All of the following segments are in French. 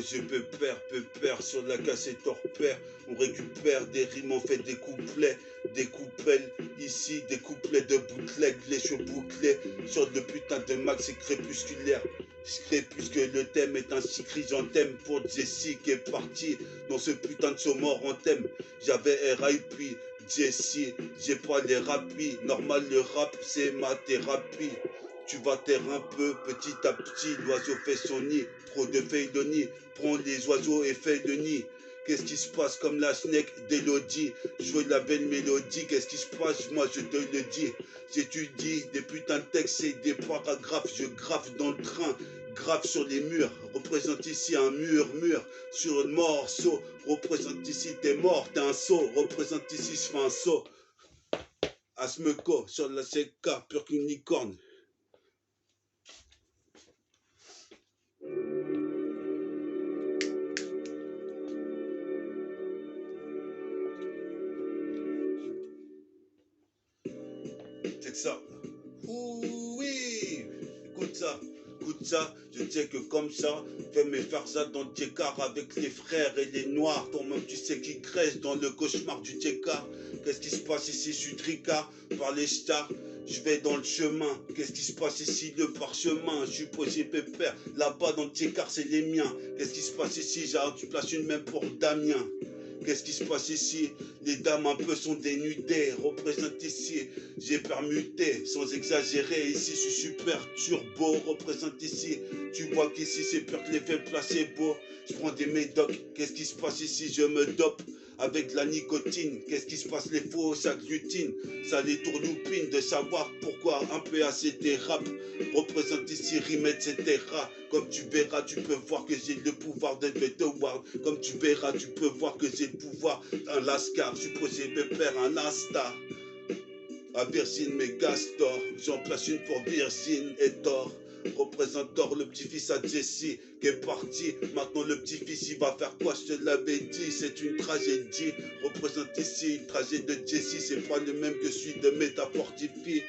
supposé pépère sur la cassette hors pair. On récupère des rimes, on fait des couplets, des coupelles, ici des couplets de bootleg, les cheveux bouclés, sur le putain de max c'est crépusculaire. Puisque le thème est ainsi chrysanthème pour Jessie qui est parti dans ce putain de saut mort en thème. J'avais RIP, Jessie, j'ai pas les rapis, normal le rap c'est ma thérapie. Tu vas taire un peu, petit à petit, l'oiseau fait son nid, trop de feuilles de nid, prends les oiseaux et fais le nid. Qu'est-ce qui se passe comme la snake d'Elodie? Jouer de la belle mélodie, qu'est-ce qui se passe? Moi je te le dis. J'étudie des putains de textes et des paragraphes, je graffe dans le train, grave sur les murs, représente ici un mur sur un morceau, représente ici t'es mort, t'es un saut, représente ici je fais un saut. Asmeco sur la CK, pur qu'unicorne. C'est que ça. Ouh, oui. Écoute ça, je sais que comme ça, fais mes farsades dans le Tchekar avec les frères et les noirs. Toi-même, tu sais qui crèche dans le cauchemar du Tchekar. Qu'est-ce qui se passe ici? Je suis tricard par les stars. Je vais dans le chemin. Qu'est-ce qui se passe ici? Le parchemin. Je suis posé pépère. Là-bas dans le Tchekar, c'est les miens. Qu'est-ce qui se passe ici? Tu places une même pour Damien. Qu'est-ce qui se passe ici? Les dames un peu sont dénudées, représente ici, j'ai permuté, sans exagérer, ici je suis super turbo, représente ici, tu vois qu'ici c'est pur que l'effet placebo, je prends des médocs, qu'est-ce qui se passe ici? Je me dope avec de la nicotine, qu'est-ce qui se passe? Les faux s'agglutinent, ça les tourloupine de savoir pourquoi un PAC rap, représente ici rime etc. Comme tu verras, tu peux voir que j'ai le pouvoir de te voir. Comme tu verras, tu peux voir que j'ai le pouvoir. Un lascar, je suis posé pépère, un asta. À Virgin, mes Gastor. J'en place une pour Virgin et Thor. Représente Thor, le petit-fils à Jessie qui est parti. Maintenant, le petit-fils, il va faire quoi? Je te l'avais dit, c'est une tragédie. Représente ici, une tragédie de Jessie. C'est pas le même que celui de Métafortifie.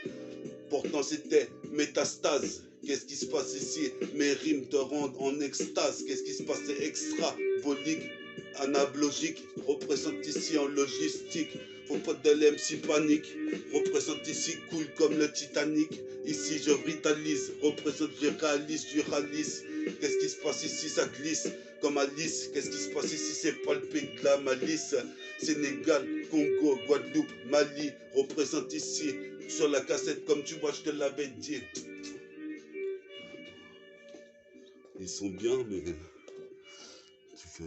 Pourtant c'était métastase. Qu'est-ce qui se passe ici? Mes rimes te rendent en extase. Qu'est-ce qui se passe? C'est extrabolique, anablogique. Représente ici en logistique. Faut pas de l'MC panique. Représente ici cool comme le Titanic. Ici je vitalise. Représente, je réalise, je réalise. Qu'est-ce qui se passe ici? Ça glisse comme Alice. Qu'est-ce qui se passe ici? C'est palpé de la malice. Sénégal, Congo, Guadeloupe, Mali. Représente ici sur la cassette, comme tu vois, je te l'avais dit. Ils sont bien, mais tu fais...